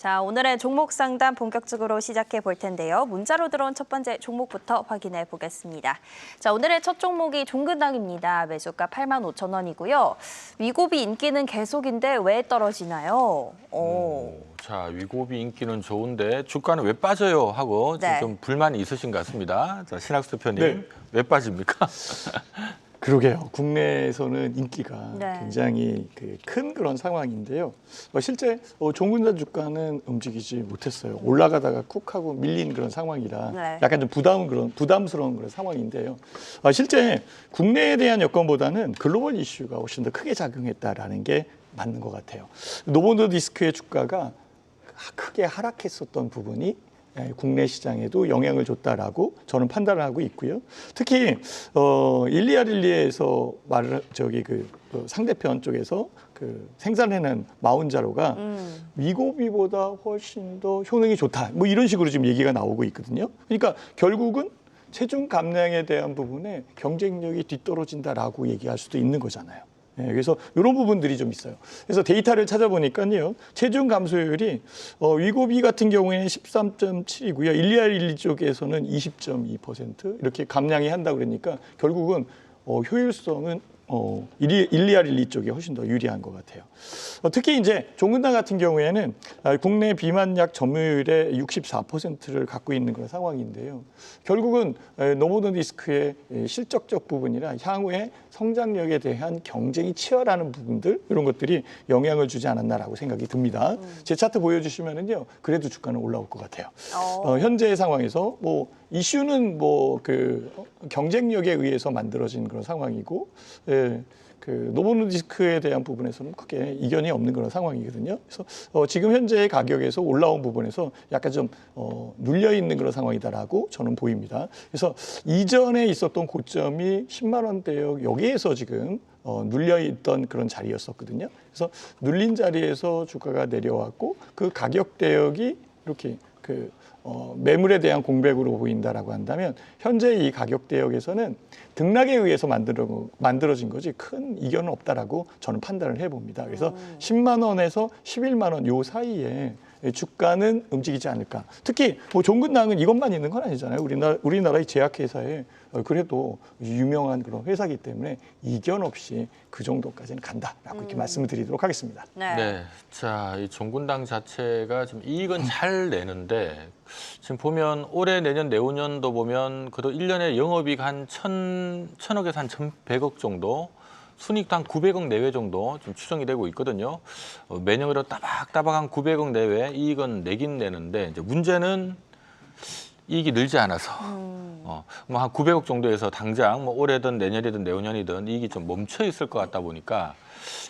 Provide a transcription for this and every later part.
자, 오늘의 종목 상담 본격적으로 시작해 볼 텐데요. 문자로 들어온 첫 번째 종목부터 확인해 보겠습니다. 자, 오늘의 첫 종목이 종근당입니다. 매수가 85,000원이고요. 위고비 인기는 계속인데 왜 떨어지나요? 자, 위고비 인기는 좋은데 주가는 왜 빠져요? 하고 네. 좀 불만이 있으신 것 같습니다. 자, 신학수 대표님, 네. 왜 빠집니까? 그러게요. 국내에서는 인기가 네. 굉장히 큰 그런 상황인데요. 실제 종근당 주가는 움직이지 못했어요. 올라가다가 쿡 하고 밀린 그런 상황이라 네. 약간 좀 부담스러운 그런 상황인데요. 실제 국내에 대한 여건보다는 글로벌 이슈가 훨씬 더 크게 작용했다라는 게 맞는 것 같아요. 노보노디스크의 주가가 크게 하락했었던 부분이 국내 시장에도 영향을 줬다라고 저는 판단을 하고 있고요. 특히 일리아릴리에서 상대편 쪽에서 생산해낸 마운자로가 위고비보다 훨씬 더 효능이 좋다. 뭐 이런 식으로 지금 얘기가 나오고 있거든요. 그러니까 결국은 체중 감량에 대한 부분에 경쟁력이 뒤떨어진다라고 얘기할 수도 있는 거잖아요. 그래서 이런 부분들이 좀 있어요. 그래서 데이터를 찾아보니까요, 체중 감소율이 위고비 같은 경우에는 13.7이고요, 일리아릴리 쪽에서는 20.2% 이렇게 감량이 한다 그러니까 결국은 효율성은 일리아릴리 쪽이 훨씬 더 유리한 것 같아요. 특히 이제 종근당 같은 경우에는 국내 비만약 점유율의 64%를 갖고 있는 그런 상황인데요. 결국은 노보노디스크의 실적적 부분이나 향후의 성장력에 대한 경쟁이 치열하는 부분들 이런 것들이 영향을 주지 않았나라고 생각이 듭니다. 제 차트 보여주시면은요, 그래도 주가는 올라올 것 같아요. 현재 상황에서 이슈는 경쟁력에 의해서 만들어진 그런 상황이고, 노보노디스크에 대한 부분에서는 크게 이견이 없는 그런 상황이거든요. 그래서 지금 현재의 가격에서 올라온 부분에서 약간 좀 눌려 있는 그런 상황이다라고 저는 보입니다. 그래서 이전에 있었던 고점이 10만 원대역 여기에서 지금 눌려 있던 그런 자리였었거든요. 그래서 눌린 자리에서 주가가 내려왔고 그 가격 대역이 이렇게 매물에 대한 공백으로 보인다라고 한다면 현재 이 가격 대역에서는 등락에 의해서 만들어진 거지 큰 이견은 없다라고 저는 판단을 해봅니다. 그래서 10만 원에서 11만 원 요 사이에 주가는 움직이지 않을까. 특히 종근당은 이것만 있는 건 아니잖아요. 우리나라의 제약회사에 그래도 유명한 그런 회사이기 때문에 이견 없이 그 정도까지는 간다라고 이렇게 말씀을 드리도록 하겠습니다. 네. 자, 이 종근당 자체가 지금 이익은 잘 내는데 지금 보면 올해 내년 내후년도 보면 그래도 1년에 영업이익 한 1,000억에서 한 1,100억 정도, 순이익도 한 900억 내외 정도 좀 추정이 되고 있거든요. 매년으로 따박따박 한 900억 내외 이익은 내긴 내는데 이제 문제는 이익이 늘지 않아서 한 900억 정도에서 당장 올해든 내년이든 내후년이든 이익이 좀 멈춰 있을 것 같다 보니까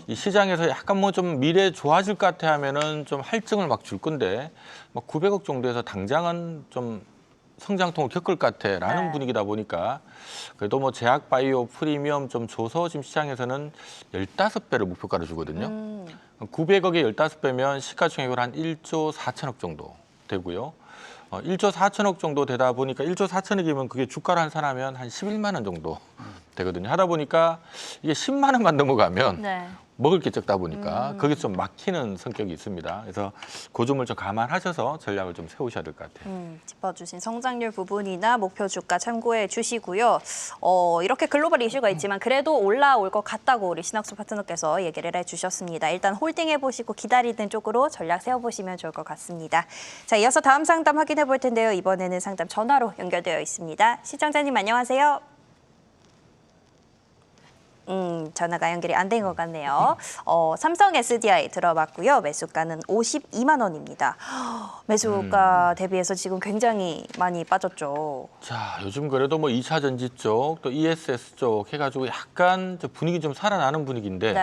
이 시장에서 약간 좀 미래 좋아질 것 같아 하면은 좀 할증을 막 줄 건데 900억 정도에서 당장은 좀 성장통을 겪을 것 같아라는 분위기다 보니까 그래도 제약 바이오 프리미엄 좀 줘서 지금 시장에서는 15배를 목표가를 주거든요. 900억에 15배면 시가총액으로 한 1조 4천억 정도 되고요. 1조 4천억 정도 되다 보니까 1조 4천억이면 그게 주가로 환산하면 한 11만 원 정도 되거든요. 하다 보니까 이게 10만 원만 넘어가면 먹을 게 적다 보니까 거기서 좀 막히는 성격이 있습니다. 그래서 그 점을 좀 감안하셔서 전략을 좀 세우셔야 될 것 같아요. 짚어주신 성장률 부분이나 목표 주가 참고해 주시고요. 이렇게 글로벌 이슈가 있지만 그래도 올라올 것 같다고 우리 신학수 파트너께서 얘기를 해주셨습니다. 일단 홀딩해보시고 기다리는 쪽으로 전략 세워보시면 좋을 것 같습니다. 자, 이어서 다음 상담 확인해 볼 텐데요. 이번에는 상담 전화로 연결되어 있습니다. 시청자님 안녕하세요. 전화가 연결이 안 된 것 같네요. 삼성 SDI 들어봤고요. 매수가는 52만 원입니다. 매수가 대비해서 지금 굉장히 많이 빠졌죠. 자, 요즘 그래도 2차 전지 쪽, 또 ESS 쪽 해가지고 약간 분위기 좀 살아나는 분위기인데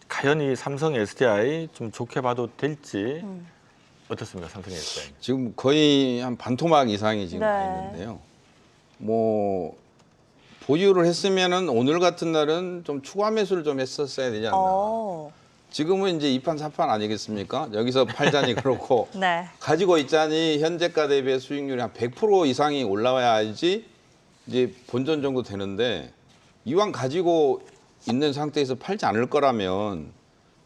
과연 이 삼성 SDI 좀 좋게 봐도 될지 어떻습니까, 삼성 SDI? 지금 거의 한 반토막 이상이 지금 나 있는데요. 보유를 했으면은 오늘 같은 날은 좀 추가 매수를 좀 했었어야 되지 않나. 지금은 이제 2판 4판 아니겠습니까? 여기서 팔자니 그렇고 가지고 있자니 현재가 대비 수익률이 한 100% 이상이 올라와야지 이제 본전 정도 되는데 이왕 가지고 있는 상태에서 팔지 않을 거라면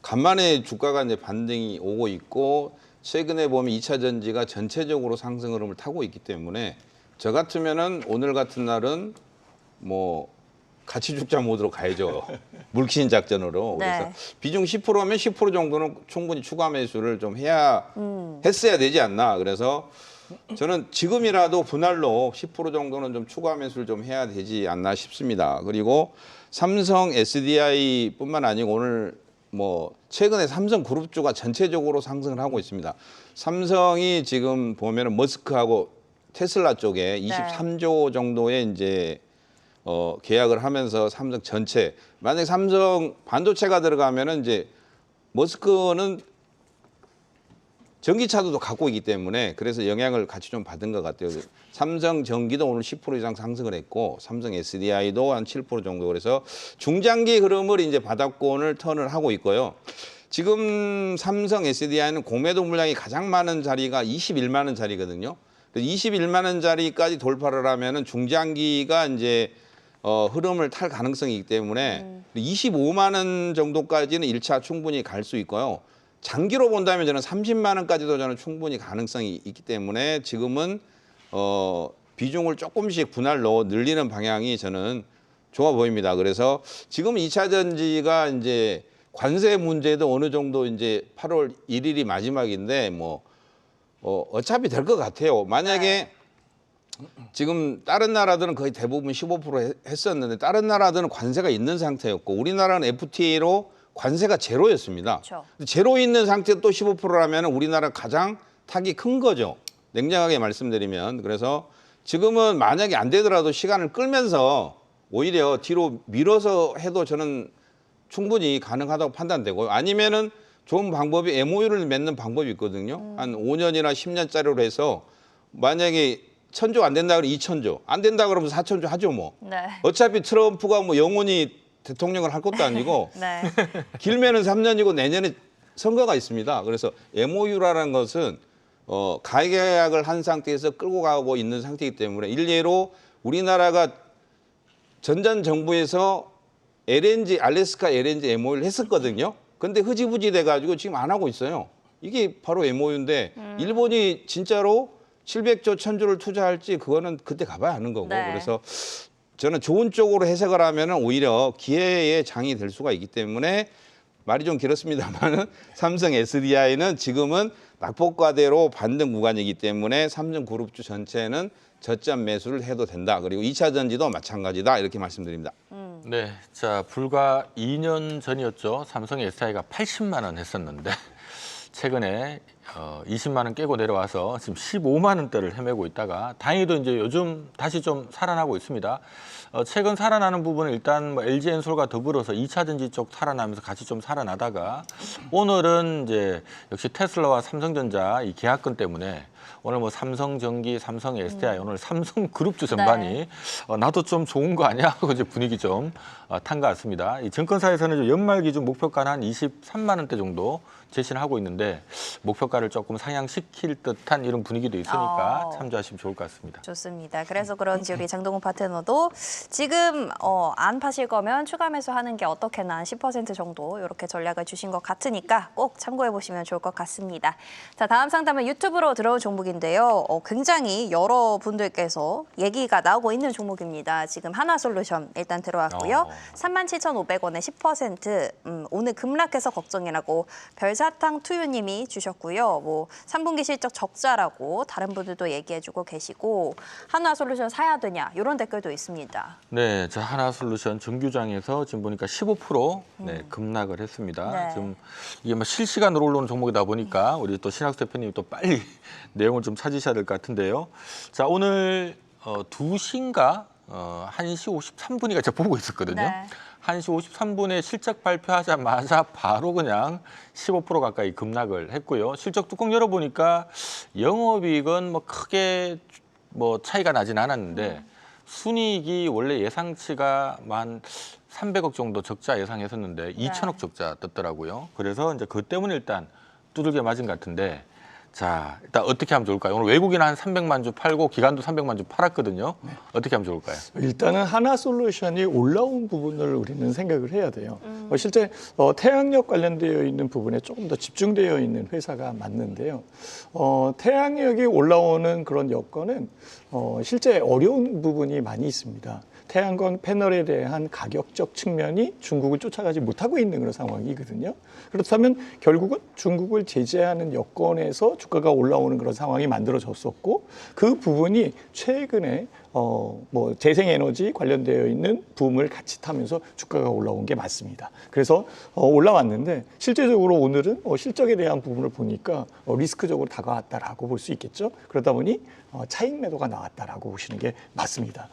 간만에 주가가 이제 반등이 오고 있고 최근에 보면 2차 전지가 전체적으로 상승 흐름을 타고 있기 때문에 저 같으면은 오늘 같은 날은 뭐 같이 죽자 모드로 가야죠. 물킨 작전으로. 네. 그래서 비중 10%면 10% 정도는 충분히 추가 매수를 좀 해야 했어야 되지 않나. 그래서 저는 지금이라도 분할로 10% 정도는 좀 추가 매수를 좀 해야 되지 않나 싶습니다. 그리고 삼성 SDI뿐만 아니고 오늘 뭐 최근에 삼성그룹주가 전체적으로 상승을 하고 있습니다. 삼성이 지금 보면은 머스크하고 테슬라 쪽에 23조 정도의 이제 계약을 하면서 삼성 전체 만약에 삼성 반도체가 들어가면은 이제 머스크는 전기차도 갖고 있기 때문에 그래서 영향을 같이 좀 받은 것 같아요. 삼성 전기도 오늘 10% 이상 상승을 했고 삼성 SDI도 한 7% 정도 그래서 중장기 흐름을 이제 바닥권을 턴을 하고 있고요. 지금 삼성 SDI는 공매도 물량이 가장 많은 자리가 21만 원짜리거든요. 21만 원짜리까지 돌파를 하면은 중장기가 이제 흐름을 탈 가능성이 있기 때문에 25만 원 정도까지는 1차 충분히 갈 수 있고요. 장기로 본다면 저는 30만 원까지도 저는 충분히 가능성이 있기 때문에 지금은 비중을 조금씩 분할로 늘리는 방향이 저는 좋아 보입니다. 그래서 지금 2차 전지가 이제 관세 문제도 어느 정도 이제 8월 1일이 마지막인데 뭐 어차피 될 것 같아요. 만약에 지금 다른 나라들은 거의 대부분 15% 했었는데 다른 나라들은 관세가 있는 상태였고 우리나라는 FTA로 관세가 제로였습니다. 그렇죠. 제로 있는 상태 또 15%라면 우리나라 가장 타격이 큰 거죠. 냉정하게 말씀드리면. 그래서 지금은 만약에 안 되더라도 시간을 끌면서 오히려 뒤로 밀어서 해도 저는 충분히 가능하다고 판단되고요. 아니면은 좋은 방법이 MOU를 맺는 방법이 있거든요. 한 5년이나 10년짜리로 해서 만약에 1,000조 안 된다 그러면 2,000조. 안 된다 그러면 4,000조 하죠 뭐. 네. 어차피 트럼프가 뭐 영원히 대통령을 할 것도 아니고 네. 길면은 3년이고 내년에 선거가 있습니다. 그래서 MOU라는 것은 가계약을 한 상태에서 끌고 가고 있는 상태이기 때문에 일례로 우리나라가 전전 정부에서 LNG 알래스카 LNG MOU를 했었거든요. 근데 흐지부지 돼가지고 지금 안 하고 있어요. 이게 바로 MOU인데 일본이 진짜로 700조, 1,000조를 투자할지 그거는 그때 가봐야 하는 거고. 네. 그래서 저는 좋은 쪽으로 해석을 하면은 오히려 기회의 장이 될 수가 있기 때문에 말이 좀 길었습니다만은 삼성 SDI는 지금은 낙폭과대로 반등 구간이기 때문에 삼성그룹주 전체는 저점 매수를 해도 된다. 그리고 2차 전지도 마찬가지다. 이렇게 말씀드립니다. 네, 자 불과 2년 전이었죠. 삼성 SDI가 80만 원 했었는데 최근에 20만 원 깨고 내려와서 지금 15만 원대를 헤매고 있다가 다행히도 이제 요즘 다시 좀 살아나고 있습니다. 최근 살아나는 부분은 일단 뭐 LG엔솔과 더불어서 2차 전지 쪽 살아나면서 같이 좀 살아나다가 오늘은 이제 역시 테슬라와 삼성전자 이 계약권 때문에 오늘 뭐 삼성전기, 삼성 SDI 오늘 삼성그룹주 전반이 나도 좀 좋은 거 아니야 하고 이제 분위기 좀 탄 것 같습니다. 이 증권사에서는 연말 기준 목표가는 한 23만 원대 정도 제시를 하고 있는데 목표가를 조금 상향시킬 듯한 이런 분위기도 있으니까 참조하시면 좋을 것 같습니다. 좋습니다. 그래서 그런지 우리 장동훈 파트너도 지금 안 파실 거면 추가 매수하는 게 어떻게나 한 10% 정도 이렇게 전략을 주신 것 같으니까 꼭 참고해 보시면 좋을 것 같습니다. 자, 다음 상담은 유튜브로 들어온 종목인데요. 굉장히 여러분들께서 얘기가 나오고 있는 종목입니다. 지금 하나솔루션 일단 들어왔고요. 37,500원에 10% 오늘 급락해서 걱정이라고 별사탕 투유님이 주셨고요. 뭐 3분기 실적 적자라고 다른 분들도 얘기해주고 계시고 하나솔루션 사야 되냐 이런 댓글도 있습니다. 네, 자 하나솔루션 정규장에서 지금 보니까 15% 급락을 했습니다. 네. 지금 이게 뭐 실시간으로 올라오는 종목이다 보니까 우리 또 신학수 대표님이 또 빨리 내용을 좀 찾으셔야 될 것 같은데요. 자 오늘 2시인가 1시 53분이가 제가 보고 있었거든요. 네. 1시 53분에 실적 발표하자마자 바로 그냥 15% 가까이 급락을 했고요. 실적 뚜껑 열어보니까 영업이익은 뭐 크게 뭐 차이가 나진 않았는데 순이익이 원래 예상치가 한 300억 정도 적자 예상했었는데 2천억 적자 떴더라고요. 그래서 이제 그것 때문에 일단 두들겨 맞은 것 같은데 자, 일단 어떻게 하면 좋을까요? 오늘 외국인 한 300만 주 팔고 기관도 300만 주 팔았거든요. 어떻게 하면 좋을까요? 일단은 하나솔루션이 올라온 부분을 우리는 생각을 해야 돼요. 실제 태양력 관련되어 있는 부분에 조금 더 집중되어 있는 회사가 맞는데요. 태양력이 올라오는 그런 여건은 실제 어려운 부분이 많이 있습니다. 태양광 패널에 대한 가격적 측면이 중국을 쫓아가지 못하고 있는 그런 상황이거든요. 그렇다면 결국은 중국을 제재하는 여건에서 주가가 올라오는 그런 상황이 만들어졌었고, 그 부분이 최근에 뭐 재생에너지 관련되어 있는 붐을 같이 타면서 주가가 올라온 게 맞습니다. 그래서 올라왔는데 실제적으로 오늘은 실적에 대한 부분을 보니까 리스크적으로 다가왔다라고 볼 수 있겠죠. 그러다 보니 차익 매도가 나왔다라고 보시는 게 맞습니다.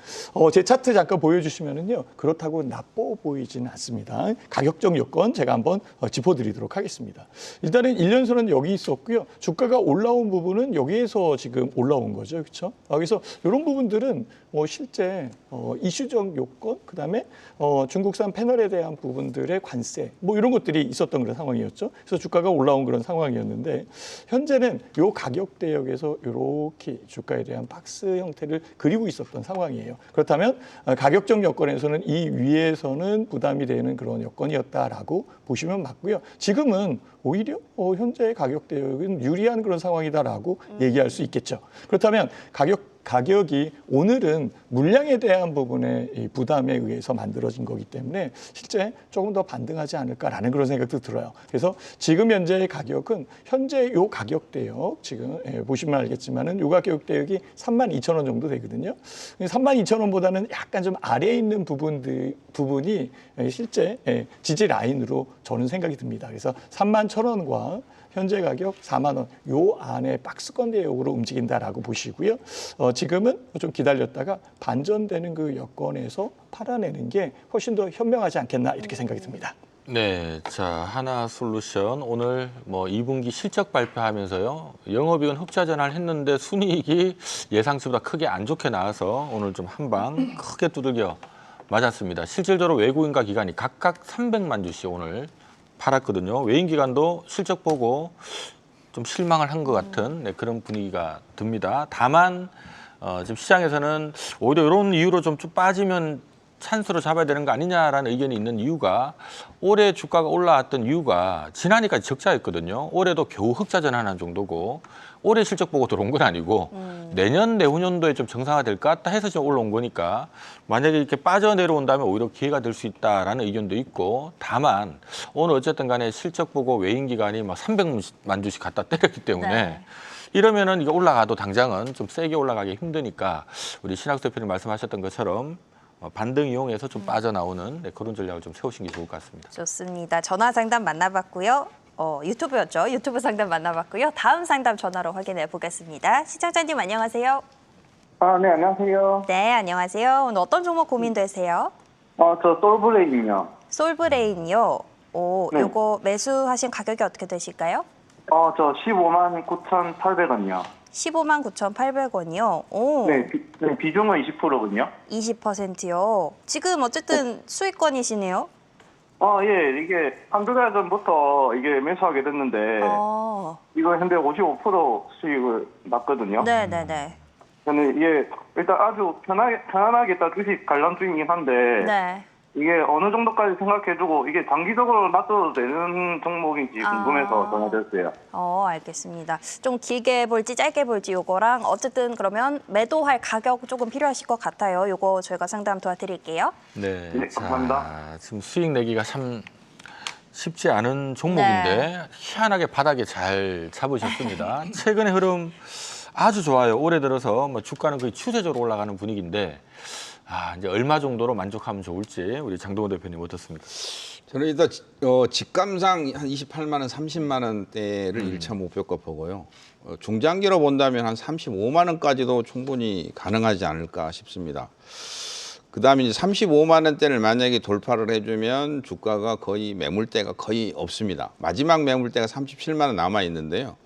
제 차트 잠깐 보여주시면은요, 그렇다고 나빠 보이지는 않습니다. 가격적 여건 제가 한번 짚어드리도록 하겠습니다. 일단은 1년선은 여기 있었고요. 주가가 올라온 부분은 여기에서 지금 올라온 거죠, 그렇죠? 그래서 이런 부분들은 실제 이슈적 요건, 그다음에 중국산 패널에 대한 부분들의 관세, 뭐 이런 것들이 있었던 그런 상황이었죠. 그래서 주가가 올라온 그런 상황이었는데, 현재는 요 가격대역에서 이렇게 주가에 대한 박스 형태를 그리고 있었던 상황이에요. 그렇다면 가격적 여건에서는 이 위에서는 부담이 되는 그런 여건이었다라고 보시면 맞고요. 지금은 오히려 현재의 가격대역은 유리한 그런 상황이다라고 얘기할 수 있겠죠. 그렇다면 가격이 오늘은 물량에 대한 부분의 이 부담에 의해서 만들어진 거기 때문에 실제 조금 더 반등하지 않을까라는 그런 생각도 들어요. 그래서 지금 현재의 가격은 현재 요 가격대역 지금 보시면 알겠지만은 요 가격대역이 32,000원 정도 되거든요. 32,000원보다는 약간 좀 아래에 있는 부분이 실제 지지 라인으로 저는 생각이 듭니다. 그래서 31,000원과 현재 가격 4만 원, 요 안에 박스권 대역으로 움직인다라고 보시고요. 지금은 좀 기다렸다가 반전되는 그 여건에서 팔아내는 게 훨씬 더 현명하지 않겠나 이렇게 생각이 듭니다. 네, 자, 하나솔루션 오늘 뭐 2분기 실적 발표하면서요, 영업이익은 흑자 전환을 했는데 순이익이 예상치보다 크게 안 좋게 나와서 오늘 좀 한 방 크게 두들겨 맞았습니다. 실질적으로 외국인과 기관이 각각 300만 주씩 오늘 팔았거든요. 외인 기관도 실적 보고 좀 실망을 한 것 같은 그런 분위기가 듭니다. 다만 지금 시장에서는 오히려 이런 이유로 좀 빠지면 찬스로 잡아야 되는 거 아니냐라는 의견이 있는 이유가, 올해 주가가 올라왔던 이유가 지난해까지 적자였거든요. 올해도 겨우 흑자 전환한 정도고, 올해 실적 보고 들어온 건 아니고 내년 내후년도에 좀 정상화될 것 같다 해서 지금 올라온 거니까, 만약에 이렇게 빠져 내려온다면 오히려 기회가 될 수 있다라는 의견도 있고, 다만 오늘 어쨌든 간에 실적 보고 외인 기관이 막 300만 주씩 갖다 때렸기 때문에 네. 이러면은 이게 올라가도 당장은 좀 세게 올라가기 힘드니까 우리 신학수 대표님 말씀하셨던 것처럼 반등 이용해서 좀 빠져나오는 그런 전략을 좀 세우신 게 좋을 것 같습니다. 좋습니다. 전화 상담 만나봤고요. 유튜브였죠. 유튜브 상담 만나봤고요. 다음 상담 전화로 확인해 보겠습니다. 시청자님 안녕하세요. 네, 안녕하세요. 네, 안녕하세요. 오늘 어떤 종목 고민되세요? 저 솔브레인이요. 솔브레인이요. 네. 요거 매수하신 가격이 어떻게 되실까요? 저 15만 9,800원이요. 15만 9,800원이요. 오, 네, 비중은 20%거든요. 20%요. 지금 어쨌든 수익권이시네요. 예, 이게 한두 달 전부터 이게 매수하게 됐는데, 이거 현재 55% 수익을 났거든요. 네네네. 저는 이게 일단 아주 편안하게 딱 주식 관람 중이긴 한데, 네. 이게 어느 정도까지 생각해주고, 이게 장기적으로 놔둬도 되는 종목인지 궁금해서 전화드렸어요. 알겠습니다. 좀 길게 볼지 짧게 볼지 요거랑 어쨌든 그러면 매도할 가격 조금 필요하실 것 같아요. 요거 저희가 상담 도와드릴게요. 네, 네, 자, 감사합니다. 지금 수익 내기가 참 쉽지 않은 종목인데 네. 희한하게 바닥에 잘 잡으셨습니다. 최근의 흐름 아주 좋아요. 올해 들어서 뭐 주가는 거의 추세적으로 올라가는 분위기인데, 이제 얼마 정도로 만족하면 좋을지 우리 장동호 대표님 어떻습니까? 저는 일단 직감상 한 28만 원, 30만 원대를 1차 목표가 보고요. 중장기로 본다면 한 35만 원까지도 충분히 가능하지 않을까 싶습니다. 그다음에 이제 35만 원대를 만약에 돌파를 해주면 주가가 거의 매물대가 거의 없습니다. 마지막 매물대가 37만 원 남아 있는데요.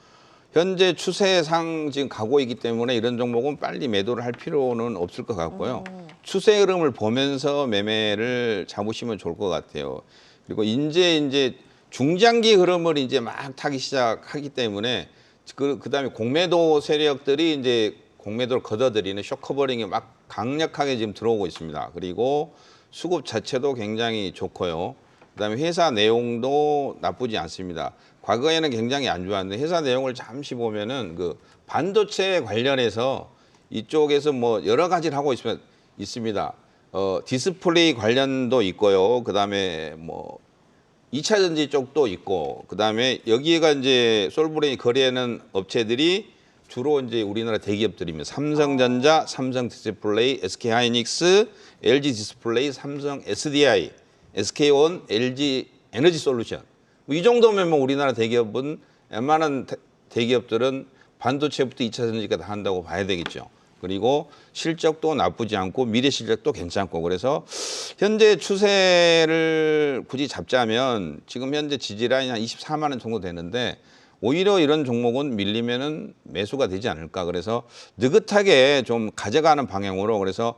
현재 추세상 지금 가고 있기 때문에 이런 종목은 빨리 매도를 할 필요는 없을 것 같고요. 추세 흐름을 보면서 매매를 잡으시면 좋을 것 같아요. 그리고 이제 중장기 흐름을 이제 막 타기 시작하기 때문에 그다음에 공매도 세력들이 이제 공매도를 걷어들이는 쇼커버링이 막 강력하게 지금 들어오고 있습니다. 그리고 수급 자체도 굉장히 좋고요. 그다음에 회사 내용도 나쁘지 않습니다. 과거에는 굉장히 안 좋았는데 회사 내용을 잠시 보면은 그 반도체 관련해서 이쪽에서 뭐 여러 가지를 하고 있습니다. 디스플레이 관련도 있고요. 그다음에 뭐 2차 전지 쪽도 있고, 그다음에 여기가 이제 솔브레인이 거래하는 업체들이 주로 이제 우리나라 대기업들입니다. 삼성전자, 삼성 디스플레이, SK 하이닉스, LG 디스플레이, 삼성 SDI, SK온, LG 에너지 솔루션. 이 정도면 뭐 우리나라 대기업은 웬만한 대기업들은 반도체부터 2차 전지까지 다 한다고 봐야 되겠죠. 그리고 실적도 나쁘지 않고 미래 실적도 괜찮고, 그래서 현재 추세를 굳이 잡자면 지금 현재 지지라인이 한 24만 원 정도 되는데 오히려 이런 종목은 밀리면은 매수가 되지 않을까. 그래서 느긋하게 좀 가져가는 방향으로, 그래서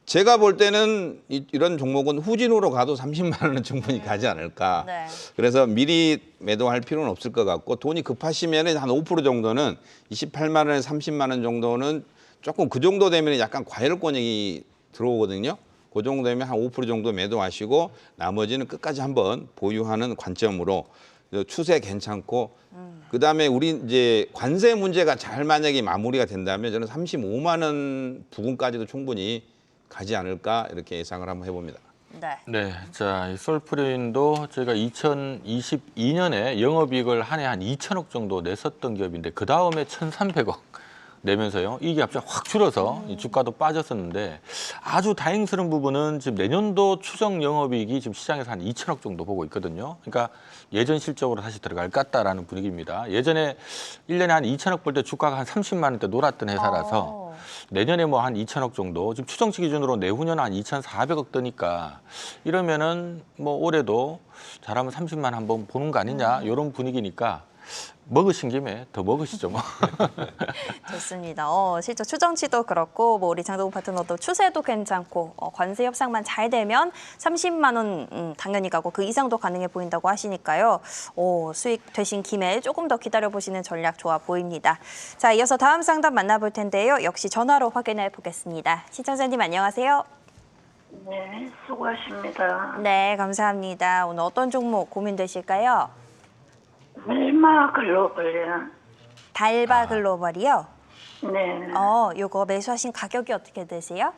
제가 볼 때는 이런 종목은 후진으로 가도 30만 원은 충분히 가지 않을까. 네. 그래서 미리 매도할 필요는 없을 것 같고, 돈이 급하시면은 한 5% 정도는 28만 원에 30만 원 정도는 조금 그 정도 되면 약간 과열권이 들어오거든요. 그 정도 되면 한 5% 정도 매도하시고 나머지는 끝까지 한번 보유하는 관점으로 추세 괜찮고, 그다음에 우리 이제 관세 문제가 잘 만약에 마무리가 된다면 저는 35만 원 부근까지도 충분히 가지 않을까 이렇게 예상을 한번 해봅니다. 네. 네, 자, 이 솔프린도 저희가 2022년에 영업이익을 한 해 한 2천억 정도 냈었던 기업인데 그 다음에 1,300억 내면서요. 이게 갑자기 확 줄어서 이 주가도 빠졌었는데 아주 다행스러운 부분은 지금 내년도 추정 영업이익이 지금 시장에서 한 2천억 정도 보고 있거든요. 그러니까 예전 실적으로 다시 들어갈 것 같다라는 분위기입니다. 예전에 1년에 한 2천억 벌 때 주가가 한 30만 원대 놀았던 회사라서 내년에 뭐 한 2천억 정도, 지금 추정치 기준으로 내후년 한 2,400억 뜨니까 이러면은 뭐 올해도 잘하면 30만 한번 보는 거 아니냐 이런 분위기니까 먹으신 김에 더 먹으시죠 뭐. 좋습니다. 실제 추정치도 그렇고 뭐 우리 장동훈 파트너도 추세도 괜찮고 관세 협상만 잘 되면 30만 원 당연히 가고 그 이상도 가능해 보인다고 하시니까요. 수익 되신 김에 조금 더 기다려보시는 전략 좋아 보입니다. 자, 이어서 다음 상담 만나볼 텐데요. 역시 전화로 확인해 보겠습니다. 시청자님 안녕하세요. 네, 수고하십니다. 네, 감사합니다. 오늘 어떤 종목 고민되실까요? 멜마 글로벌이요. 달바 글로벌이요? 네, 요거 매수하신 가격이 어떻게 되세요?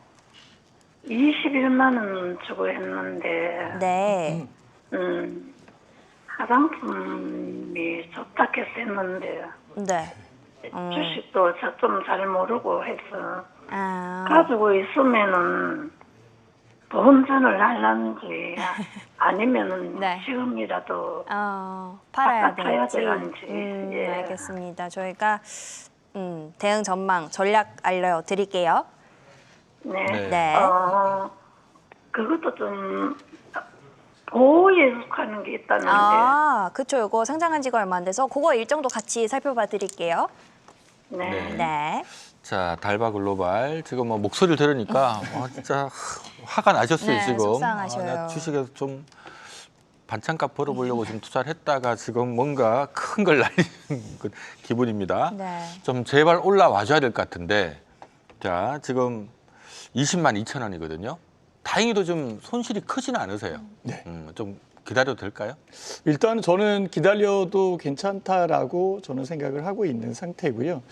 21만 원 주고 했는데, 네. 화장품이 좋다 해서 했는데, 네. 주식도 좀 잘 모르고 해서, 아. 가지고 있으면은 보험전을 할란지, 아니면은 네. 지금이라도 팔아야 타야 될지. 될런지. 예. 알겠습니다. 저희가 대응 전망 전략 알려드릴게요. 네. 네. 네. 그것도 좀 보호에 속하는 게 있다는데. 그쵸. 요거 상장한 지가 얼마 안 돼서 그거 일정도 같이 살펴봐 드릴게요. 네. 네. 네. 자, 달바 글로벌 지금 뭐 목소리를 들으니까 진짜 화가 나셨어요. 네, 지금. 속상하셔요. 나 주식에서 좀 반찬값 벌어보려고 지금 투자를 했다가 지금 뭔가 큰 걸 날리는 그 기분입니다. 네. 좀 제발 올라와줘야 될 것 같은데, 자, 지금 20만 2천 원이거든요. 다행히도 좀 손실이 크지는 않으세요. 네. 좀 기다려도 될까요? 일단 저는 기다려도 괜찮다라고 저는 생각을 하고 있는 상태고요.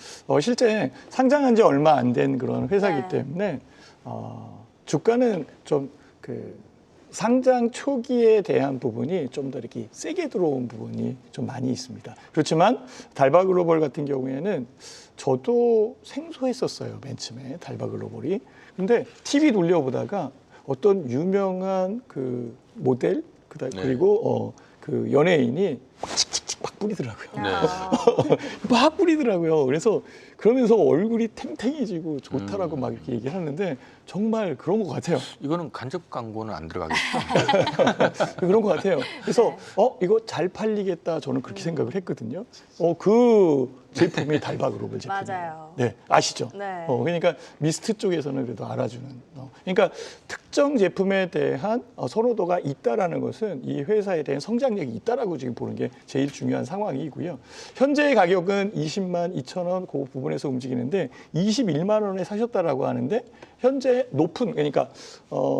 실제 상장한 지 얼마 안 된 그런 회사이기 네. 때문에 주가는 좀 상장 초기에 대한 부분이 좀 더 이렇게 세게 들어온 부분이 좀 많이 있습니다. 그렇지만 달바 글로벌 같은 경우에는 저도 생소했었어요. 맨 처음에 달바 글로벌이. 근데 TV 돌려보다가 어떤 유명한 그 모델 네. 그리고 그 연예인이 칙칙칙 막 뿌리더라고요. 네. 막 뿌리더라고요. 그래서 그러면서 얼굴이 탱탱해지고 좋다라고 막 이렇게 얘기를 하는데 정말 그런 것 같아요. 이거는 간접 광고는 안 들어가겠죠? 그런 것 같아요. 그래서 이거 잘 팔리겠다 저는 그렇게 생각을 했거든요. 그 제품이 달바 글로벌 제품이에요. 맞아요. 네, 아시죠? 네. 그러니까 미스트 쪽에서는 그래도 알아주는. 그러니까 특정 제품에 대한 선호도가 있다라는 것은 이 회사에 대한 성장력이 있다라고 지금 보는 게 제일 중요한 상황이고요. 현재 가격은 20만 2천 원 그 부분에서 움직이는데 21만 원에 사셨다라고 하는데 현재 높은 그러니까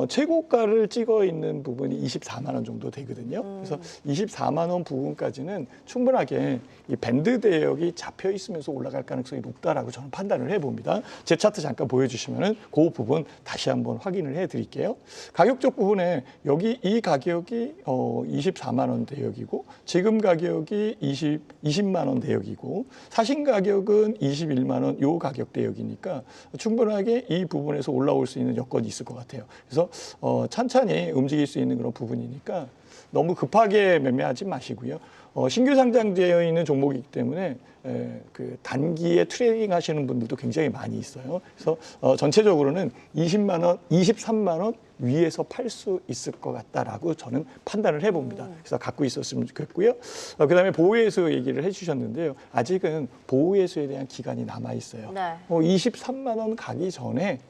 최고가를 찍어 있는 부분이 24만 원 정도 되거든요. 그래서 24만 원 부분까지는 충분하게 이 밴드 대역이 잡혀 있으면서 올라갈 가능성이 높다라고 저는 판단을 해봅니다. 제 차트 잠깐 보여주시면은 그 부분 다시 한번 확인을 해드릴게요. 가격적 부분에 여기 이 가격이 24만 원 대역이고 지금 가격이 20만 원 대역이고 사신 가격은 21만 원 요 가격 대역이니까 충분하게 이 부분에서 올라올 수 있는 여건이 있을 것 같아요. 그래서 찬찬히 움직일 수 있는 그런 부분이니까 너무 급하게 매매하지 마시고요. 신규 상장되어 있는 종목이기 때문에 그 단기에 트레이딩 하시는 분들도 굉장히 많이 있어요. 그래서 전체적으로는 20만 원, 23만 원 위에서 팔 수 있을 것 같다라고 저는 판단을 해봅니다. 그래서 갖고 있었으면 좋겠고요. 그다음에 보호예수 얘기를 해주셨는데요. 아직은 보호예수에 대한 기간이 남아 있어요. 네. 23만 원 가기 전에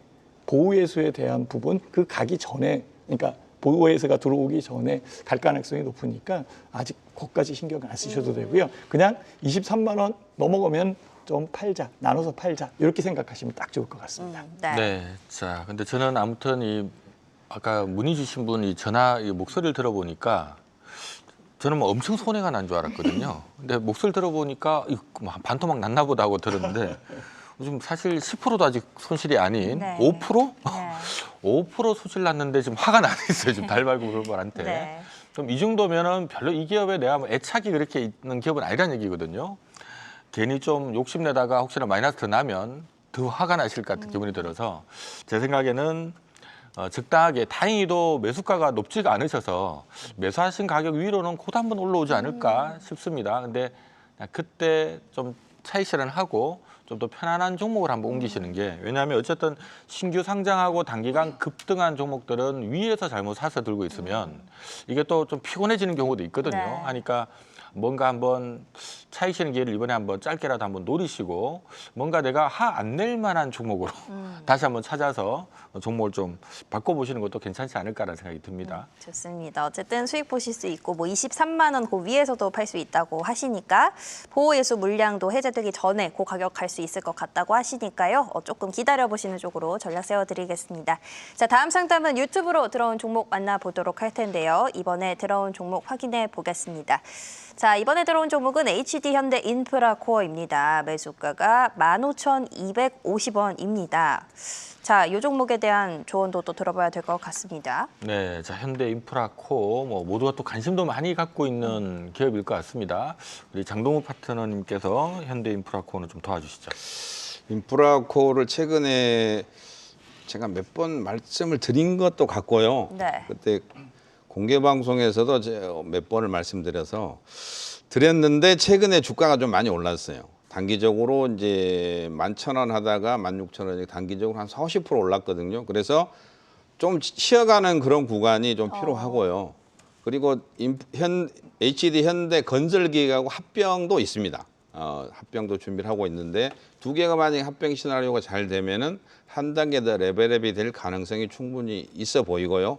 보호예수에 대한 부분 그 가기 전에 그러니까 보호예수가 들어오기 전에 갈 가능성이 높으니까 아직 거기까지 신경 안 쓰셔도 되고요. 그냥 23만 원 넘어가면 좀 팔자, 나눠서 팔자 이렇게 생각하시면 딱 좋을 것 같습니다. 네. 네. 자, 근데 저는 아무튼 아까 문의 주신 분 이 목소리를 들어보니까 저는 뭐 엄청 손해가 난 줄 알았거든요. 근데 목소리 들어보니까 반토막 났나 보다 하고 들었는데 요즘 사실 10%도 아직 손실이 아닌 네. 5%? 네. 5% 손실 났는데 지금 화가 나 있어요. 지금 달발고 글로벌한테. 네. 좀 이 정도면은 별로 이 기업에 내가 뭐 애착이 그렇게 있는 기업은 아니라는 얘기거든요. 괜히 좀 욕심내다가 혹시나 마이너스 더 나면 더 화가 나실 것 같은 기분이 들어서 제 생각에는 적당하게 다행히도 매수가가 높지가 않으셔서 매수하신 가격 위로는 곧 한번 올라오지 않을까 싶습니다. 근데 그때 좀 차익 실현하고 좀 더 편안한 종목을 한번 옮기시는 게 왜냐하면 어쨌든 신규 상장하고 단기간 급등한 종목들은 위에서 잘못 사서 들고 있으면 이게 또 좀 피곤해지는 경우도 있거든요. 네. 하니까 뭔가 한번 차익 실현 기회를 이번에 한번 짧게라도 한번 노리시고 뭔가 내가 화 안 낼 만한 종목으로 다시 한번 찾아서 종목을 좀 바꿔보시는 것도 괜찮지 않을까라는 생각이 듭니다. 좋습니다. 어쨌든 수익 보실 수 있고 뭐 23만 원 그 위에서도 팔 수 있다고 하시니까 보호예수 물량도 해제되기 전에 그 가격 갈 수 있을 것 같다고 하시니까요. 조금 기다려보시는 쪽으로 전략 세워드리겠습니다. 자, 다음 상담은 유튜브로 들어온 종목 만나보도록 할 텐데요. 이번에 들어온 종목 확인해 보겠습니다. 자, 이번에 들어온 종목은 HD현대 인프라코어입니다. 매수가가 15,250원입니다. 자, 이 종목에 대한 조언도 또 들어봐야 될 것 같습니다. 네, 자 현대인프라코 모두가 또 관심도 많이 갖고 있는 기업일 것 같습니다. 우리 장동우 파트너님께서 현대인프라코는 좀 도와주시죠. 인프라코를 최근에 제가 몇 번 말씀을 드린 것도 같고요. 네. 그때 공개 방송에서도 몇 번을 드렸는데 최근에 주가가 좀 많이 올랐어요. 단기적으로 이제 11,000원 하다가 16,000원이 단기적으로 한 40, 50% 올랐거든요. 그래서 좀 쉬어가는 그런 구간이 좀 필요하고요. 그리고 HD 현대 건설기계하고 합병도 있습니다. 합병도 준비를 하고 있는데 두 개가 만약에 합병 시나리오가 잘 되면은 한 단계 더 레벨업이 될 가능성이 충분히 있어 보이고요.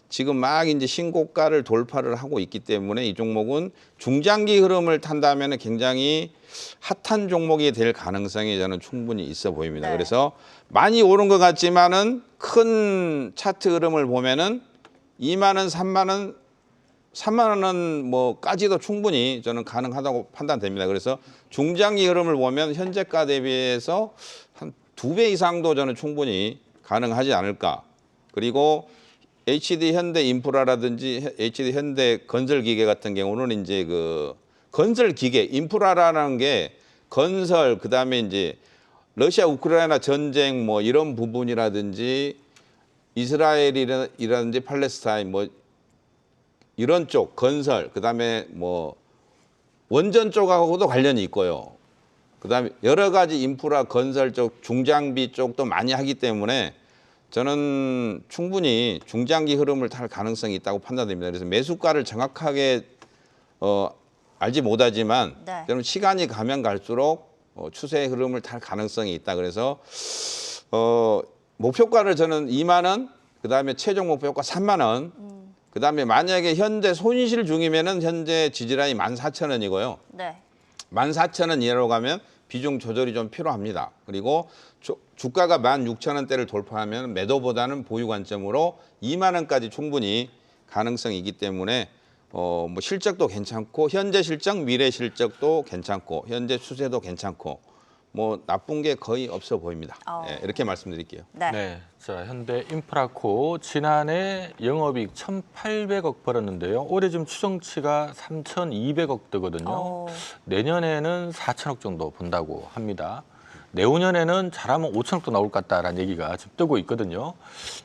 지금 막 이제 신고가를 돌파를 하고 있기 때문에 이 종목은 중장기 흐름을 탄다면 굉장히 핫한 종목이 될 가능성이 저는 충분히 있어 보입니다. 네. 그래서 많이 오른 것 같지만은 큰 차트 흐름을 보면은 2만 원, 3만 원 뭐까지도 충분히 저는 가능하다고 판단됩니다. 그래서 중장기 흐름을 보면 현재가 대비해서 한 2배 이상도 저는 충분히 가능하지 않을까. 그리고 HD 현대 인프라라든지 HD 현대 건설기계 같은 경우는 이제 그 건설기계 인프라라는 게 건설 그다음에 이제 러시아 우크라이나 전쟁 뭐 이런 부분이라든지 이스라엘이라든지 팔레스타인 뭐 이런 쪽 건설 그다음에 뭐 원전 쪽하고도 관련이 있고요. 그다음에 여러 가지 인프라 건설 쪽 중장비 쪽도 많이 하기 때문에 저는 충분히 중장기 흐름을 탈 가능성이 있다고 판단됩니다. 그래서 매수가를 정확하게 알지 못하지만 네. 저는 시간이 가면 갈수록 추세의 흐름을 탈 가능성이 있다. 그래서 목표가를 저는 2만 원, 그다음에 최종 목표가 3만 원, 그다음에 만약에 현재 손실 중이면은 현재 지지라인이 14,000원이고요. 네. 14,000원 이하로 가면 비중 조절이 좀 필요합니다. 그리고 주가가 16,000원대를 돌파하면 매도보다는 보유 관점으로 2만 원까지 충분히 가능성이 있기 때문에 뭐 실적도 괜찮고 현재 실적, 미래 실적도 괜찮고 현재 추세도 괜찮고 뭐 나쁜 게 거의 없어 보입니다. 예, 이렇게 말씀드릴게요. 네. 네. 자, 현대 인프라코 지난해 영업이익 1,800억 벌었는데요. 올해 지금 추정치가 3,200억 되거든요. 내년에는 4천억 정도 본다고 합니다. 내후년에는 잘하면 5천억도 나올 것 같다라는 얘기가 지금 뜨고 있거든요.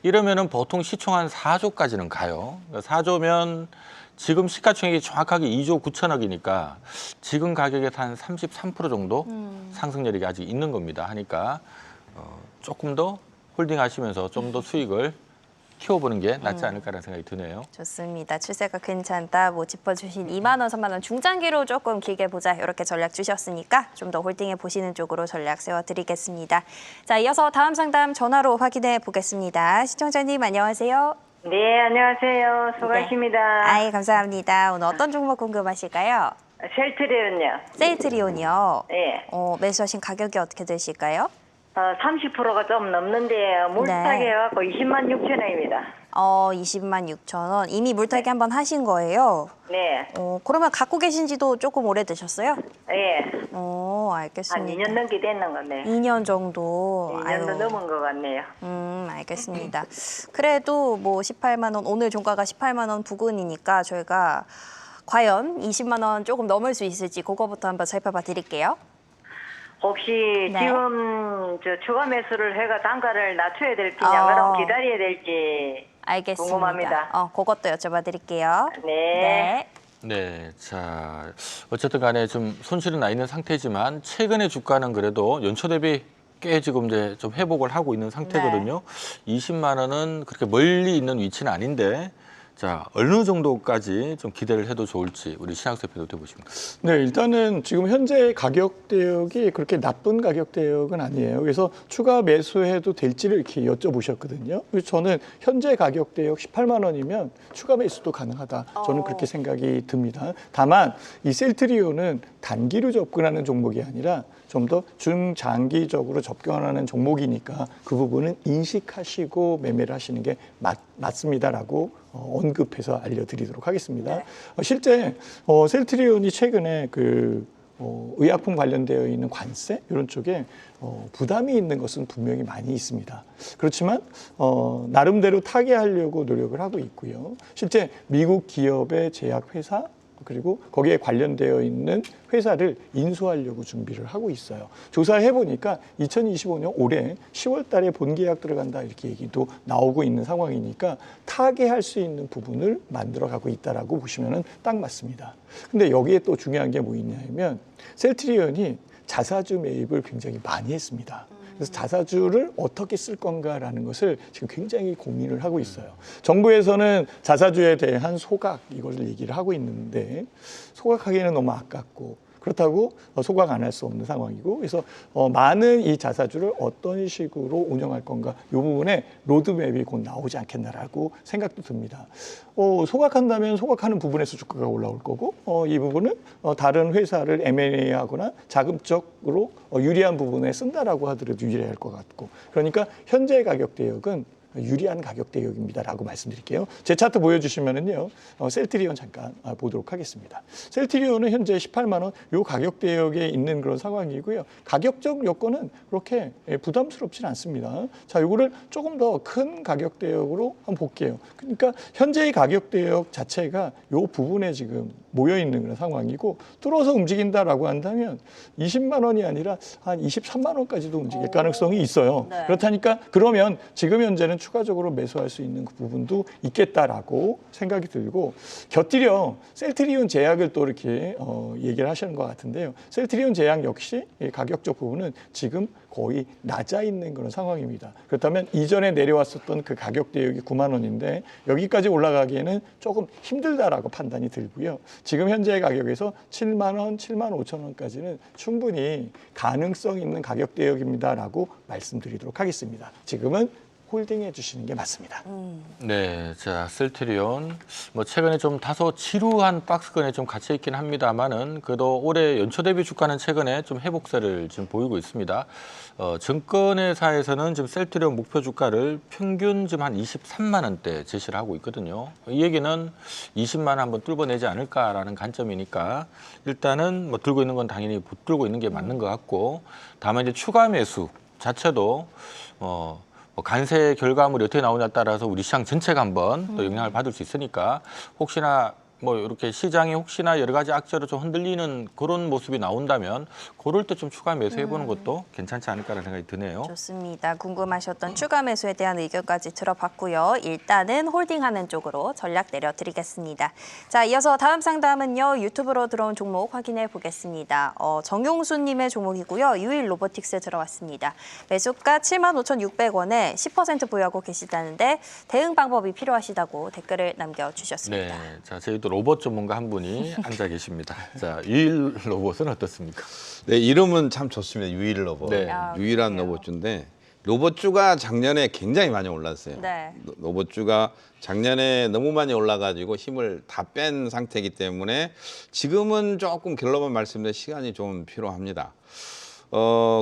이러면은 보통 시총 한 4조까지는 가요. 4조면 지금 시가총액이 정확하게 2조 9천억이니까 지금 가격에서 한 33% 정도 상승률이 아직 있는 겁니다. 하니까 조금 더 홀딩하시면서 좀 더 수익을 키워보는 게 낫지 않을까라는 생각이 드네요. 좋습니다. 추세가 괜찮다. 뭐 짚어주신 2만 원, 3만 원 중장기로 조금 길게 보자. 이렇게 전략 주셨으니까 좀 더 홀딩해 보시는 쪽으로 전략 세워드리겠습니다. 자, 이어서 다음 상담 전화로 확인해 보겠습니다. 시청자님 안녕하세요. 네, 안녕하세요. 수고하십니다. 아이, 감사합니다. 오늘 어떤 종목 궁금하실까요? 셀트리온요. 셀트리온이요. 예. 매수하신 가격이 어떻게 되실까요? 30%가 좀 넘는데 물타기 해갖고 20만 6천 원입니다. 20만 6천 원. 이미 물타기 한번 하신 거예요? 네. 그러면 갖고 계신 지도 조금 오래되셨어요? 예. 한 알겠습니다. 2년 넘게 됐는 건데. 2년 정도. 2년도 넘은 것 같네요. 알겠습니다. 그래도 뭐 18만 원, 오늘 종가가 18만 원 부근이니까 저희가 과연 20만 원 조금 넘을 수 있을지 그거부터 한번 살펴봐 드릴게요. 혹시 네. 지금 추가 매수를 해가 단가를 낮춰야 될지 어. 아니면 기다려야 될지 알겠습니다. 궁금합니다. 그것도 여쭤봐 드릴게요. 네. 네, 자 어쨌든 간에 좀 손실은 나 있는 상태지만 최근의 주가는 그래도 연초 대비 꽤 지금 이제 좀 회복을 하고 있는 상태거든요. 20만 원은 그렇게 멀리 있는 위치는 아닌데 자 어느 정도까지 좀 기대를 해도 좋을지 우리 신학수 대표도 어떻게 보십니까? 네, 일단은 지금 현재 가격 대역이 그렇게 나쁜 가격 대역은 아니에요. 그래서 추가 매수해도 될지를 이렇게 여쭤보셨거든요. 그래서 저는 현재 가격 대역 18만 원이면 추가 매수도 가능하다. 저는 그렇게 생각이 듭니다. 다만 이 셀트리온은 단기로 접근하는 종목이 아니라 좀 더 중장기적으로 접근하는 종목이니까 그 부분은 인식하시고 매매를 하시는 게 맞습니다라고 언급해서 알려드리도록 하겠습니다. 네. 실제 셀트리온이 최근에 의약품 관련되어 있는 관세 이런 쪽에 부담이 있는 것은 분명히 많이 있습니다. 그렇지만 나름대로 타개하려고 노력을 하고 있고요. 실제 미국 기업의 제약회사 그리고 거기에 관련되어 있는 회사를 인수하려고 준비를 하고 있어요. 조사해 보니까 2025년 올해 10월 달에 본계약 들어간다 이렇게 얘기도 나오고 있는 상황이니까 타개할 수 있는 부분을 만들어가고 있다라고 보시면 딱 맞습니다. 근데 여기에 또 중요한 게 뭐 있냐면 셀트리온이 자사주 매입을 굉장히 많이 했습니다. 그래서 자사주를 어떻게 쓸 건가라는 것을 지금 굉장히 고민을 하고 있어요. 정부에서는 자사주에 대한 소각 이걸 얘기를 하고 있는데 소각하기에는 너무 아깝고 그렇다고 소각 안 할 수 없는 상황이고 그래서 많은 이 자사주를 어떤 식으로 운영할 건가 이 부분에 로드맵이 곧 나오지 않겠나라고 생각도 듭니다. 소각한다면 소각하는 부분에서 주가가 올라올 거고 이 부분은 다른 회사를 M&A하거나 자금적으로 유리한 부분에 쓴다라고 하더라도 유리할 것 같고 그러니까 현재 가격 대역은 유리한 가격 대역입니다라고 말씀드릴게요. 제 차트 보여주시면은요, 셀트리온 잠깐 보도록 하겠습니다. 셀트리온은 현재 18만 원, 요 가격 대역에 있는 그런 상황이고요. 가격적 여건은 그렇게 부담스럽지는 않습니다. 자, 요거를 조금 더 큰 가격 대역으로 한번 볼게요. 그러니까 현재의 가격 대역 자체가 요 부분에 지금 모여 있는 그런 상황이고 뚫어서 움직인다라고 한다면 20만 원이 아니라 한 23만 원까지도 움직일 가능성이 있어요. 네. 그렇다니까 그러면 지금 현재는 추가적으로 매수할 수 있는 그 부분도 있겠다라고 생각이 들고 곁들여 셀트리온 제약을 또 이렇게 얘기를 하시는 것 같은데요. 셀트리온 제약 역시 가격적 부분은 지금 거의 낮아 있는 그런 상황입니다. 그렇다면 이전에 내려왔었던 그 가격 대역이 9만 원인데 여기까지 올라가기에는 조금 힘들다라고 판단이 들고요. 지금 현재 가격에서 7만 원, 7만 5천 원까지는 충분히 가능성 있는 가격 대역입니다라고 말씀드리도록 하겠습니다. 지금은 홀딩해 주시는 게 맞습니다. 네, 자 셀트리온 뭐 최근에 좀 다소 지루한 박스권에 좀 갇혀 있긴 합니다만은 그래도 올해 연초 대비 주가는 최근에 좀 회복세를 지금 보이고 있습니다. 증권회사에서는 지금 셀트리온 목표 주가를 평균 지금 한 23만 원대 제시를 하고 있거든요. 이 얘기는 20만 원 한번 뚫어내지 않을까라는 관점이니까 일단은 뭐 들고 있는 건 당연히 붙들고 있는 게 맞는 것 같고, 다만 이제 추가 매수 자체도 뭐 관세 결과물이 어떻게 나오냐에 따라서 우리 시장 전체가 한번 또 영향을 받을 수 있으니까 혹시나 뭐 이렇게 시장이 혹시나 여러 가지 악재로 좀 흔들리는 그런 모습이 나온다면 그럴 때 좀 추가 매수해보는 것도 괜찮지 않을까라는 생각이 드네요. 좋습니다. 궁금하셨던 추가 매수에 대한 의견까지 들어봤고요. 일단은 홀딩하는 쪽으로 전략 내려드리겠습니다. 자, 이어서 다음 상담은요. 유튜브로 들어온 종목 확인해 보겠습니다. 정용수님의 종목이고요. 유일 로보틱스 들어왔습니다. 매수가 75,600원에 10% 보유하고 계시다는데 대응 방법이 필요하시다고 댓글을 남겨주셨습니다. 네, 자 저희도 로봇 전문가 한 분이 앉아 계십니다. 자, 유일 로봇은 어떻습니까? 네, 이름은 참 좋습니다. 유일 로봇. 네. 유일한 그래요. 로봇주인데 로봇주가 작년에 굉장히 많이 올랐어요. 네. 로봇주가 작년에 너무 많이 올라가지고 힘을 다 뺀 상태이기 때문에 지금은 조금 결론만 말씀드릴 시간이 좀 필요합니다.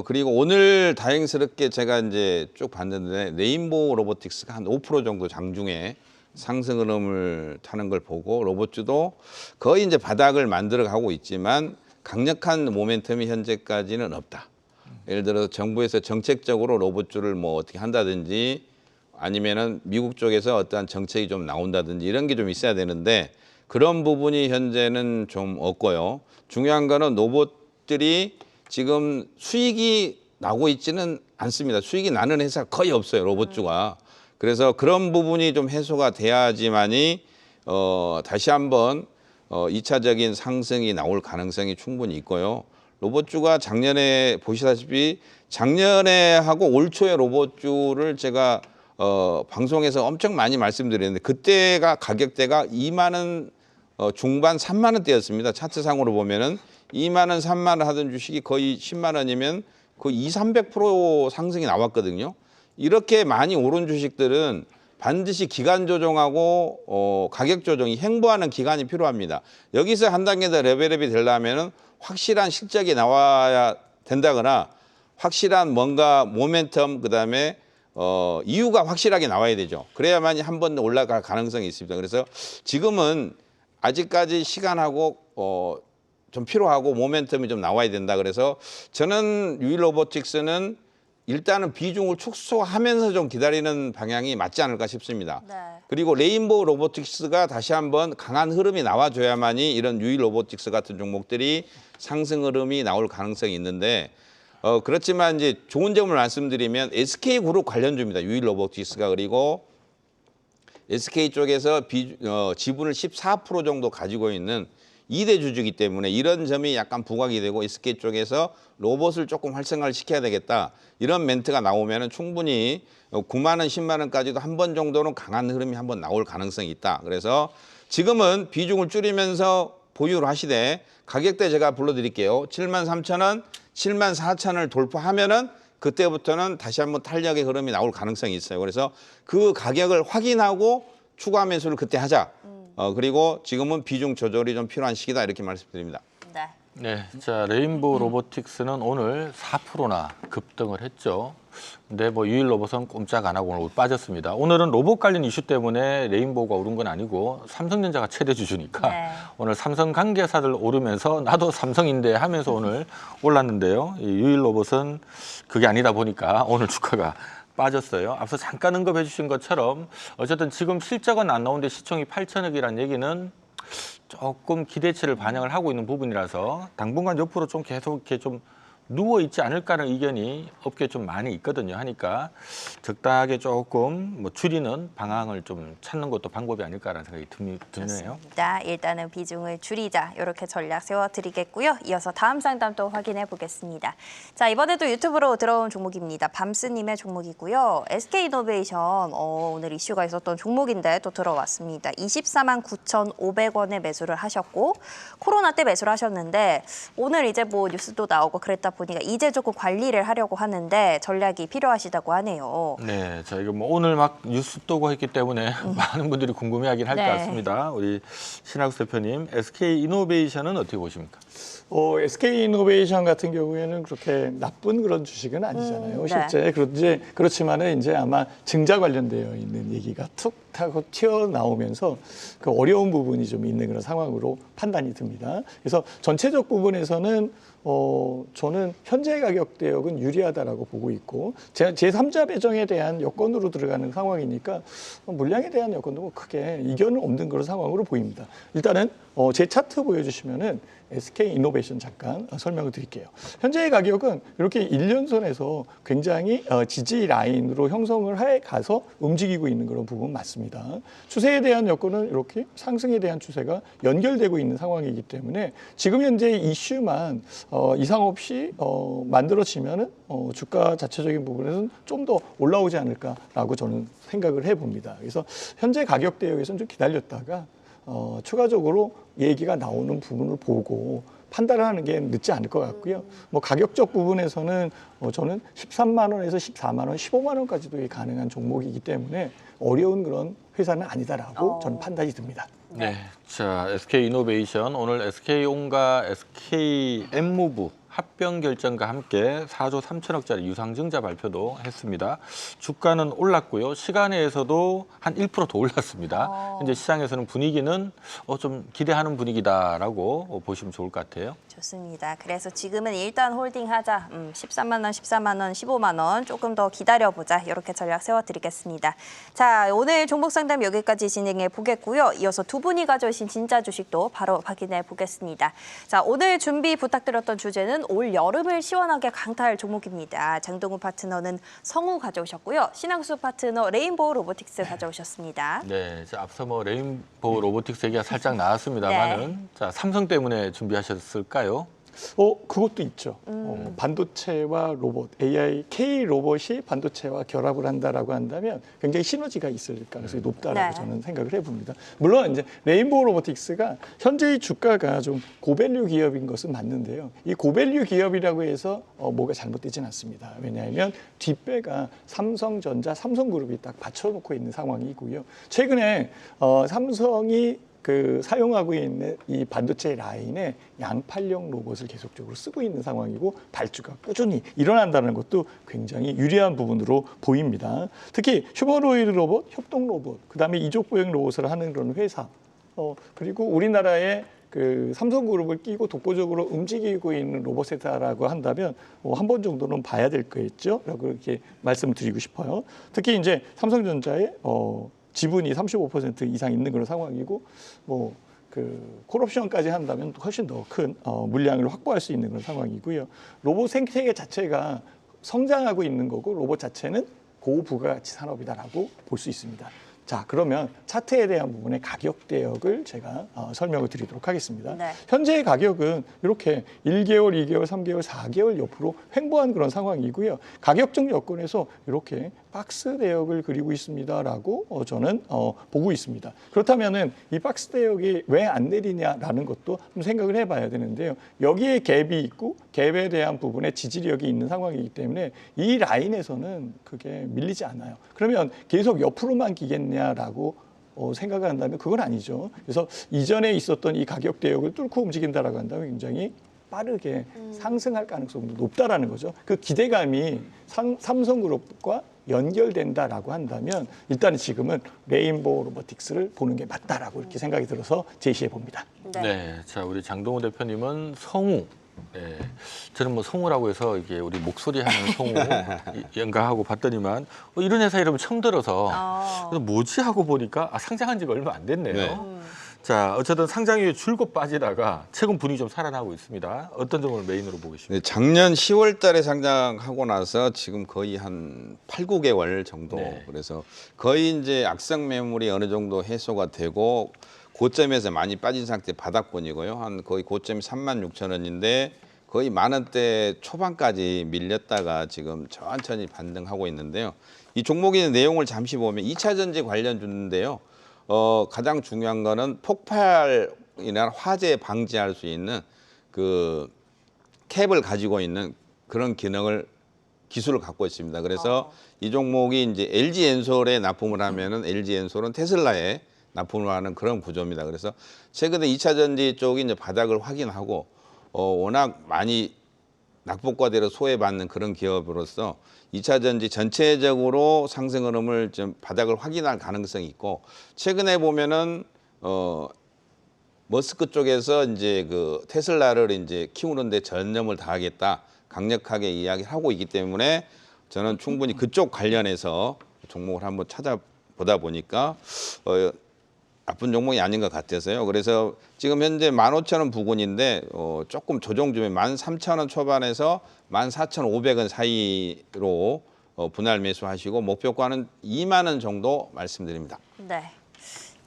그리고 오늘 다행스럽게 제가 이제 쭉 봤는데 레인보우 로보틱스가 한 5% 정도 장중에 상승 흐름을 타는 걸 보고 로봇주도 거의 이제 바닥을 만들어 가고 있지만 강력한 모멘텀이 현재까지는 없다. 예를 들어 정부에서 정책적으로 로봇주를 뭐 어떻게 한다든지 아니면은 미국 쪽에서 어떠한 정책이 좀 나온다든지 이런 게 좀 있어야 되는데 그런 부분이 현재는 좀 없고요. 중요한 거는 로봇들이 지금 수익이 나고 있지는 않습니다. 수익이 나는 회사가 거의 없어요. 로봇주가. 그래서 그런 부분이 좀 해소가 돼야지만이 다시 한번 2차적인 상승이 나올 가능성이 충분히 있고요. 로봇주가 작년에 보시다시피 작년에 하고 올 초에 로봇주를 제가 방송에서 엄청 많이 말씀드렸는데 그때가 가격대가 2만 원 중반 3만 원대였습니다. 차트상으로 보면은 2만 원, 3만 원 하던 주식이 거의 10만 원이면 거의 200~300% 상승이 나왔거든요. 이렇게 많이 오른 주식들은 반드시 기간 조정하고 가격 조정이 횡보하는 기간이 필요합니다. 여기서 한 단계 더 레벨업이 되려면은 확실한 실적이 나와야 된다거나 확실한 뭔가 모멘텀 그다음에 이유가 확실하게 나와야 되죠. 그래야만이 한 번 올라갈 가능성이 있습니다. 그래서 지금은 아직까지 시간하고 좀 필요하고 모멘텀이 좀 나와야 된다. 그래서 저는 유일 로보틱스는 일단은 비중을 축소하면서 좀 기다리는 방향이 맞지 않을까 싶습니다. 네. 그리고 레인보우 로보틱스가 다시 한번 강한 흐름이 나와줘야만이 이런 유일 로보틱스 같은 종목들이 상승 흐름이 나올 가능성이 있는데 그렇지만 이제 좋은 점을 말씀드리면 SK그룹 관련주입니다. 유일 로보틱스가. 그리고 SK 쪽에서 지분을 14% 정도 가지고 있는 2대 주주이기 때문에 이런 점이 약간 부각이 되고 SK 쪽에서 로봇을 조금 활성화를 시켜야 되겠다. 이런 멘트가 나오면 충분히 9만 원, 10만 원까지도 한 번 정도는 강한 흐름이 한번 나올 가능성이 있다. 그래서 지금은 비중을 줄이면서 보유를 하시되 가격대 제가 불러드릴게요. 73,000원, 74,000원을 돌파하면은 그때부터는 다시 한번 탄력의 흐름이 나올 가능성이 있어요. 그래서 그 가격을 확인하고 추가 매수를 그때 하자. 그리고 지금은 비중 조절이 좀 필요한 시기다 이렇게 말씀드립니다. 네. 네, 자 레인보우 로보틱스는 오늘 4%나 급등을 했죠. 근데 뭐 유일 로봇은 꼼짝 안 하고 오늘 빠졌습니다. 오늘은 로봇 관련 이슈 때문에 레인보우가 오른 건 아니고 삼성전자가 최대 주주니까 네. 오늘 삼성 관계사들 오르면서 나도 삼성인데 하면서 오늘 올랐는데요. 이 유일 로봇은 그게 아니다 보니까 오늘 주가가 빠졌어요. 앞서 잠깐 언급해 주신 것처럼 어쨌든 지금 실적은 안 나오는데 시총이 8천억이라는 얘기는 조금 기대치를 반영을 하고 있는 부분이라서 당분간 옆으로 좀 계속 이렇게 좀 누워 있지 않을까라는 의견이 업계에 좀 많이 있거든요. 하니까 적당하게 조금 뭐 줄이는 방향을 좀 찾는 것도 방법이 아닐까라는 생각이 드네요. 좋습니다. 일단은 비중을 줄이자 이렇게 전략 세워드리겠고요. 이어서 다음 상담 또 확인해 보겠습니다. 자, 이번에도 유튜브로 들어온 종목입니다. 밤스님의 종목이고요. SK이노베이션 오늘 이슈가 있었던 종목인데 또 들어왔습니다. 24만 9,500원에 매수를 하셨고 코로나 때 매수를 하셨는데 오늘 이제 뭐 뉴스도 나오고 그랬다 보니까 이제 조금 관리를 하려고 하는데 전략이 필요하시다고 하네요. 네, 자 이거 뭐 오늘 막 뉴스 떠고 했기 때문에 많은 분들이 궁금해하긴 할 것 네. 같습니다. 우리 신학수 대표님, SK 이노베이션은 어떻게 보십니까? SK 이노베이션 같은 경우에는 그렇게 나쁜 그런 주식은 아니잖아요. 네. 실제 그렇지만은 이제 아마 증자 관련되어 있는 얘기가 툭 하고 튀어나오면서 그 어려운 부분이 좀 있는 그런 상황으로 판단이 듭니다. 그래서 전체적 부분에서는 저는 현재 가격 대역은 유리하다라고 보고 있고 제3자 배정에 대한 여건으로 들어가는 상황이니까 물량에 대한 여건도 뭐 크게 이견은 없는 그런 상황으로 보입니다. 일단은 제 차트 보여주시면은 SK 이노베이션 잠깐 설명을 드릴게요. 현재의 가격은 이렇게 1년선에서 굉장히 지지 라인으로 형성을 해 가서 움직이고 있는 그런 부분 맞습니다. 추세에 대한 여건은 이렇게 상승에 대한 추세가 연결되고 있는 상황이기 때문에 지금 현재 이슈만 이상 없이 만들어지면은 주가 자체적인 부분에서는 좀 더 올라오지 않을까라고 저는 생각을 해봅니다. 그래서 현재 가격 대역에서는 좀 기다렸다가 추가적으로 얘기가 나오는 부분을 보고 판단을 하는 게 늦지 않을 것 같고요. 뭐 가격적 부분에서는 저는 13만 원에서 14만 원, 15만 원까지도 가능한 종목이기 때문에 어려운 그런 회사는 아니다라고 저는 판단이 듭니다. 네, 자 SK 이노베이션 오늘 SK온과 SK엠무브 합병 결정과 함께 4조 3천억짜리 유상증자 발표도 했습니다. 주가는 올랐고요. 시간에서도 한 1% 더 올랐습니다. 현재 시장에서는 분위기는 좀 기대하는 분위기다라고 보시면 좋을 것 같아요. 좋습니다. 그래서 지금은 일단 홀딩하자. 13만 원, 14만 원, 15만 원 조금 더 기다려보자. 이렇게 전략 세워드리겠습니다. 자, 오늘 종목 상담 여기까지 진행해 보겠고요. 이어서 두 분이 가져오신 진짜 주식도 바로 확인해 보겠습니다. 자, 오늘 준비 부탁드렸던 주제는 올 여름을 시원하게 강타할 종목입니다. 장동훈 파트너는 성우 가져오셨고요. 신학수 파트너 레인보우 로보틱스 가져오셨습니다. 네, 자, 앞서 뭐 레인보우 로보틱스 얘기가 살짝 나왔습니다만은 자, 삼성 때문에 준비하셨을까요? 그것도 있죠. 반도체와 로봇, AI, K 로봇이 반도체와 결합을 한다라고 한다면 굉장히 시너지가 있을 가능성이 높다라고 네. 저는 생각을 해봅니다. 물론 이제 레인보우 로보틱스가 현재의 주가가 좀 고밸류 기업인 것은 맞는데요. 이 고밸류 기업이라고 해서 뭐가 잘못되진 않습니다. 왜냐하면 뒷배가 삼성전자, 삼성그룹이 딱 받쳐놓고 있는 상황이고요. 최근에 삼성이 사용하고 있는 이 반도체 라인에 양팔형 로봇을 계속적으로 쓰고 있는 상황이고 발주가 꾸준히 일어난다는 것도 굉장히 유리한 부분으로 보입니다. 특히 휴머노이드 로봇, 협동 로봇, 그다음에 이족 보행 로봇을 하는 그런 회사, 그리고 우리나라의 삼성그룹을 끼고 독보적으로 움직이고 있는 로봇 회사라고 한다면 한 번 정도는 봐야 될 거겠죠? 라고 이렇게 말씀드리고 싶어요. 특히 이제 삼성전자의 지분이 35% 이상 있는 그런 상황이고 콜옵션까지 한다면 훨씬 더 큰 물량을 확보할 수 있는 그런 상황이고요. 로봇 생태계 자체가 성장하고 있는 거고 로봇 자체는 고부가가치 산업이다라고 볼 수 있습니다. 자, 그러면 차트에 대한 부분의 가격 대역을 제가 설명을 드리도록 하겠습니다. 네. 현재의 가격은 이렇게 1개월, 2개월, 3개월, 4개월 옆으로 횡보한 그런 상황이고요. 가격적 여건에서 이렇게 박스 대역을 그리고 있습니다라고 저는 보고 있습니다. 그렇다면은 이 박스 대역이 왜 안 내리냐라는 것도 좀 생각을 해봐야 되는데요. 여기에 갭이 있고 갭에 대한 부분에 지지력이 있는 상황이기 때문에 이 라인에서는 그게 밀리지 않아요. 그러면 계속 옆으로만 기겠냐라고 생각을 한다면 그건 아니죠. 그래서 이전에 있었던 이 가격 대역을 뚫고 움직인다라고 한다면 굉장히 빠르게 상승할 가능성도 높다라는 거죠. 그 기대감이 삼성그룹과 연결된다라고 한다면 일단 지금은 레인보우 로보틱스를 보는 게 맞다라고 이렇게 생각이 들어서 제시해 봅니다. 네, 자 우리 장동훈 대표님은 성우. 네, 저는 뭐 성우라고 해서 이게 우리 목소리 하는 성우 연가하고 봤더니만 이런 회사 이름을 처음 들어서 그래서 뭐지 하고 보니까 상장한 지가 얼마 안 됐네요. 네. 자, 어쨌든 상장이 줄곧 빠지다가 최근 분위기 좀 살아나고 있습니다. 어떤 점을 메인으로 보고 계십니까? 네, 작년 10월 달에 상장하고 나서 지금 거의 한 8, 9개월 정도. 네. 그래서 거의 이제 악성 매물이 어느 정도 해소가 되고 고점에서 많이 빠진 상태 바닥권이고요. 한 거의 고점이 36,000원인데 거의 10,000원대 초반까지 밀렸다가 지금 천천히 반등하고 있는데요. 이 종목의 내용을 잠시 보면 2차 전지 관련주인데요. 가장 중요한 거는 폭발이나 화재 방지할 수 있는 그 캡을 가지고 있는 그런 기술을 갖고 있습니다. 그래서 이 종목이 이제 LG 엔솔에 납품을 하면은 LG 엔솔은 테슬라에 납품을 하는 그런 구조입니다. 그래서 최근에 2차 전지 쪽이 이제 바닥을 확인하고 워낙 많이 낙폭과대로 소외받는 그런 기업으로서 2차 전지 전체적으로 상승 흐름을 좀 바닥을 확인할 가능성이 있고 최근에 보면은 머스크 쪽에서 이제 그 테슬라를 이제 키우는데 전념을 다하겠다 강력하게 이야기하고 있기 때문에 저는 충분히 그쪽 관련해서 종목을 한번 찾아보다 보니까 나쁜 종목이 아닌 것 같아서요. 그래서 지금 현재 15,000원 부근인데 조금 조정 좀 13,000원 초반에서 14,500원 사이로 분할 매수하시고 목표가는 2만 원 정도 말씀드립니다. 네.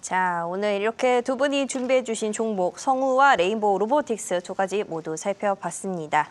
자, 오늘 이렇게 두 분이 준비해 주신 종목 성우와 레인보우 로보틱스 두 가지 모두 살펴봤습니다.